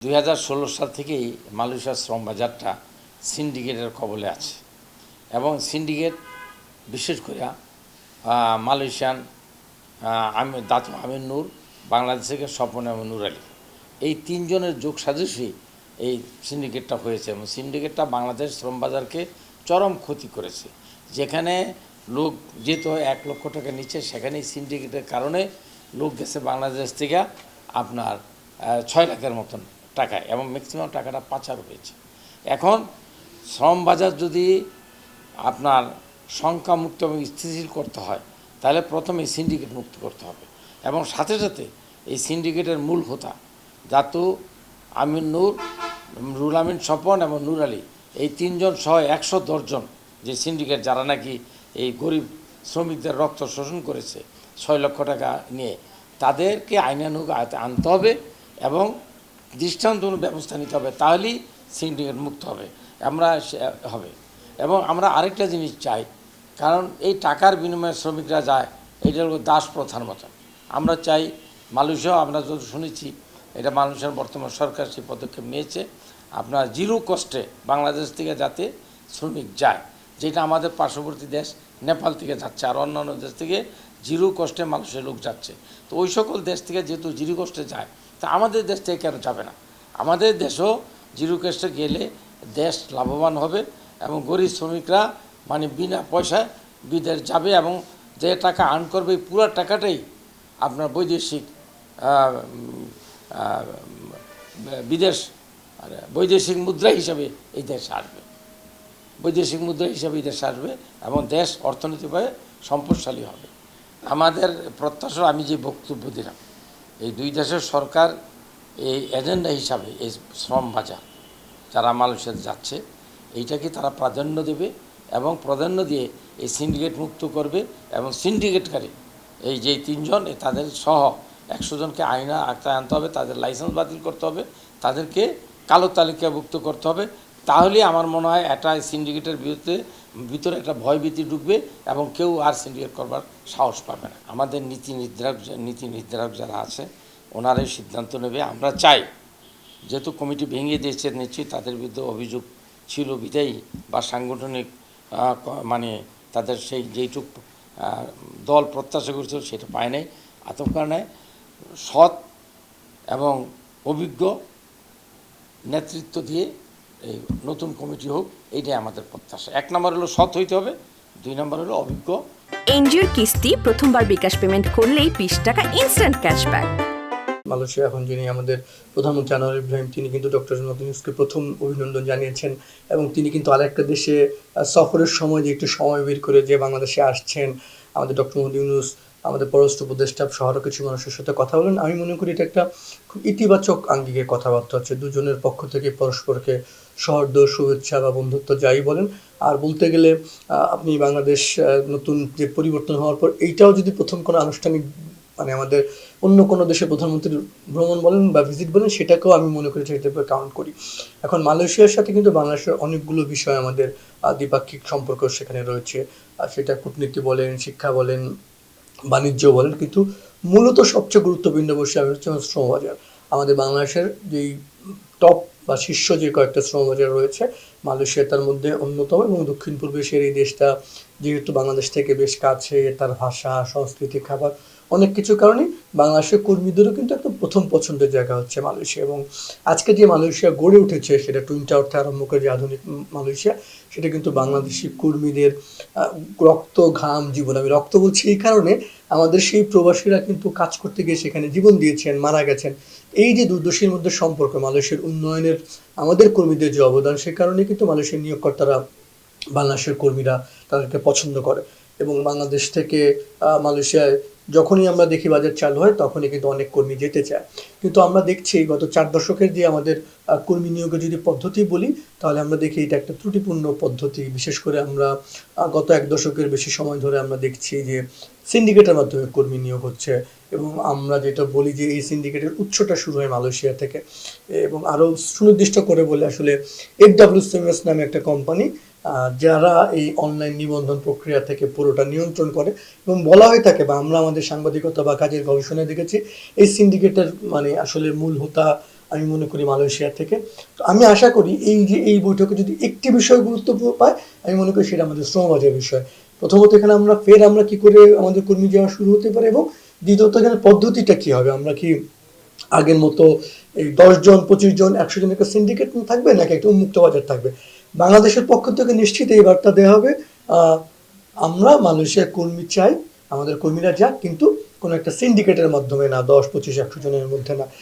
2016 সাল থেকেই মালয়েশিয়ার শ্রম বাজারটা সিন্ডিকেটের কবলে আছে এবং সিন্ডিকেট বিশেষ করে মালয়েশিয়ান দাতু আমির নূর, বাংলাদেশ থেকে স্বপন এবং নূর আলী, এই তিনজনের যোগ সাজসই এই সিন্ডিকেটটা হয়েছে এবং সিন্ডিকেটটা বাংলাদেশ শ্রম বাজারকে চরম ক্ষতি করেছে। যেখানে লোক যেত 1 লক্ষ টাকা নিচে, সেখানেই সিন্ডিকেটের কারণে লোক গেছে বাংলাদেশ থেকে আপনার 6 লাখের মতন টাকায় এবং ম্যাক্সিমাম টাকাটা পাচার হয়েছে। এখন শ্রম বাজার যদি আপনার সংখ্যামুক্ত এবং স্থিতিশীল করতে হয় তাহলে প্রথমে সিন্ডিকেট মুক্ত করতে হবে এবং সাথে সাথে এই সিন্ডিকেটের মূল হোতা দাতু আমির নূর, রুহুল আমিন স্বপন এবং নূর আলী, এই তিনজন সহ 110 জন যে সিন্ডিকেট, যারা নাকি এই গরিব শ্রমিকদের রক্ত শোষণ করেছে 6 লক্ষ টাকা নিয়ে, তাদেরকে আইনানুগ আয়ত্তে আনতে হবে এবং দৃষ্টান্তমূলক ব্যবস্থা নিতে হবে, তাহলেই সিন্ডিকেট মুক্ত হবে হবে। এবং আমরা আরেকটা জিনিস চাই, কারণ এই টাকার বিনিময়ে শ্রমিকরা যায়, এটা হলো দাস প্রথার মতন। আমরা চাই মালয়েশিয়া, আমরা যত শুনেছি এটা মালয়েশিয়ার বর্তমান সরকার সেই পদক্ষেপ নিয়েছে, আপনার জিরো কস্টে বাংলাদেশ থেকে যাতে শ্রমিক যায়, যেটা আমাদের পার্শ্ববর্তী দেশ নেপাল থেকে যাচ্ছে আর অন্যান্য দেশ থেকে জিরো কস্টে মালয়েশিয়ার লোক যাচ্ছে। তো ওই সকল দেশ থেকে যেহেতু জিরো কস্টে যায়, তা আমাদের দেশ থেকে কেন যাবে না? আমাদের দেশও জিরো কস্টে গেলে দেশ লাভবান হবে এবং গরিব শ্রমিকরা মানে বিনা পয়সায় বিদেশ যাবে এবং যে টাকা আর্ন করবে পুরো টাকাটাই আপনার বৈদেশিক মুদ্রা হিসাবে এই দেশে আসবে, বৈদেশিক মুদ্রা হিসাবে এই দেশে আসবে এবং দেশ অর্থনৈতিকভাবে সম্পদশালী হবে। আমাদের প্রত্যাশা, আমি যে বক্তব্য দিলাম, এই দুই দেশের সরকার এই এজেন্ডা হিসাবে এই শ্রম বাজার যারা মালয়েশিয়াতে যাচ্ছে এইটাকে তারা প্রাধান্য দেবে এবং প্রাধান্য দিয়ে এই সিন্ডিকেট মুক্ত করবে এবং সিন্ডিকেটকারী এই যে তিনজন তাদের সহ 100 জনকে আওতায় আনতে হবে, তাদের লাইসেন্স বাতিল করতে হবে, তাদেরকে কালো তালিকাভুক্ত করতে হবে। তাহলে আমার মনে হয় এটা সিন্ডিকেটের ভিতরে একটা ভয়ভীতি ঢুকবে এবং কেউ আর সিন্ডিকেট করবার সাহস পাবে না। আমাদের নীতি নির্ধারক যারা আছে ওনারাই সিদ্ধান্ত নেবে। আমরা চাই, যেহেতু কমিটি ভেঙে দিয়েছে, নিশ্চয়ই তাদের বিরুদ্ধে অভিযোগ ছিল বিদায়ী বা সাংগঠনিক মানে তাদের সেই যেইটুক দল প্রত্যাশা করেছিল সেটা পায় নাই, কারণে সৎ এবং অভিজ্ঞ নেতৃত্ব দিয়ে এই নতুন কমিটি হোক, এইটাই আমাদের প্রত্যাশা। 1 নম্বর হলো সৎ হইতে হবে, 2 নম্বর হলো অভিজ্ঞ। এনজিওর কিস্তি প্রথমবার বিকাশ পেমেন্ট করলেই 20 টাকা ইনস্ট্যান্ট ক্যাশব্যাক। মালয়েশিয়া এখন যিনি আমাদের প্রধানমন্ত্রী আনোয়ার ইব্রাহিম, তিনি কিন্তু ডক্টর মোহাম্মদ ইউনূসকে প্রথম অভিনন্দন জানিয়েছেন এবং তিনি কিন্তু আরেকটা দেশে সফরের সময় যে একটু সময় বের করে যে বাংলাদেশে আসছেন, আমাদের ডক্টর মোহাম্মদ ইউনূস আমাদের পররাষ্ট্র উপদেষ্টা সহ কিছু মানুষের সাথে কথা বলেন। আমি মনে করি এটা একটা খুব ইতিবাচক আঙ্গিকে কথাবার্তা হচ্ছে, দুজনের পক্ষ থেকে পরস্পরকে সহৃদয় শুভেচ্ছা বা বন্ধুত্ব যাই বলেন। আর বলতে গেলে আপনি বাংলাদেশ নতুন যে পরিবর্তন হওয়ার পর এইটাও যদি প্রথম কোনো আনুষ্ঠানিক মানে আমাদের অন্য কোনো দেশে প্রধানমন্ত্রীর ভ্রমণ বলেন বা ভিজিট বলেন, সেটাকেও আমি মনে করি সেটা কাউন্ট করি। এখন মালয়েশিয়ার সাথে কিন্তু বাংলাদেশের অনেকগুলো বিষয় আমাদের দ্বিপাক্ষিক সম্পর্ক সেখানে রয়েছে, সেটা কূটনীতি বলেন, শিক্ষা বলেন, বাণিজ্য বলেন, কিন্তু মূলত সবচেয়ে গুরুত্বপূর্ণ বিষয় হচ্ছে শ্রমবাজার। আমাদের বাংলাদেশের যেই টপ বা শীর্ষ যে কয়েকটা শ্রমবাজার রয়েছে, মালয়েশিয়া তার মধ্যে অন্যতম এবং দক্ষিণ পূর্ব এশিয়ার এই দেশটা যেহেতু বাংলাদেশ থেকে বেশ কাছে, তার ভাষা, সংস্কৃতি, খাবার অনেক কিছু কারণে বাংলাদেশের কর্মীদেরও কিন্তু একটা প্রথম পছন্দের জায়গা হচ্ছে মালয়েশিয়া। এবং আজকে যে মালয়েশিয়া গড়ে উঠেছে, সেটা টুইন টাওয়ার থেকে আরম্ভ করে যে আধুনিক মালয়েশিয়া, সেটা কিন্তু বাংলাদেশি কর্মীদের রক্ত ঘাম জীবন। আমি রক্ত বলছি এই কারণে, আমাদের সেই প্রবাসীরা কিন্তু কাজ করতে গিয়ে সেখানে জীবন দিয়েছেন, মারা গেছেন। এই যে দুর্দশীর মধ্যে সম্পর্ক, মালয়েশিয়ার উন্নয়নের আমাদের কর্মীদের যে অবদান, সে কারণে কিন্তু মালয়েশিয়ার নিয়োগকর্তারা বাংলাদেশের কর্মীরা তাদেরকে পছন্দ করে এবং বাংলাদেশ থেকে মালয়েশিয়ায় যখনই আমরা দেখি বাজার চালু হয় তখনই কিন্তু অনেক কর্মী যেতে চায়। কিন্তু আমরা দেখছি গত 4 দশকের যে আমাদের কর্মী নিয়োগের যদি পদ্ধতি বলি, তাহলে আমরা দেখি এটা একটা ত্রুটিপূর্ণ পদ্ধতি। বিশেষ করে আমরা গত 1 দশকের বেশি সময় ধরে আমরা দেখছি যে সিন্ডিকেটের মাধ্যমে কর্মী নিয়োগ হচ্ছে এবং আমরা যেটা বলি যে এই সিন্ডিকেটের উৎসটা শুরু হয় মালয়েশিয়া থেকে। এবং আরও সুনির্দিষ্ট করে বলে আসলে FWCMS নামে একটা কোম্পানি যারা এই অনলাইন নিবন্ধন প্রক্রিয়া থেকে পুরোটা নিয়ন্ত্রণ করে এবং বলা হয়ে থাকে বা আমরা আমাদের সাংবাদিকতা বা কাজের গবেষণায় দেখেছি এই সিন্ডিকেটের মানে আসলে মূল হোতা আমি মনে করি মালয়েশিয়া থেকে। তো আমি আশা করি এই বৈঠকে যদি একটি বিষয় গুরুত্বপূর্ণ পায়, আমি মনে করি সেটা আমাদের শ্রম বাজার বিষয়। প্রথমত এখানে আমরা কি করে আমাদের কর্মী যাওয়া শুরু হতে পারে, এবং দ্বিতীয়ত এখানে পদ্ধতিটা কি হবে, আমরা কি আগের মতো এই 10 জন 25 জন 100 জন একটা সিন্ডিকেট থাকবে, নাকি একটা উন্মুক্ত বাজার থাকবে। বাংলাদেশের পক্ষ থেকে নিশ্চিত এই বার্তা দেওয়া হবে, আমরা মালয়েশিয়ার কর্মী চাই, আমাদের কর্মীরা যাক, কিন্তু কোনো একটা সিন্ডিকেটের মাধ্যমে না, 10 25 100 জনের মধ্যে না।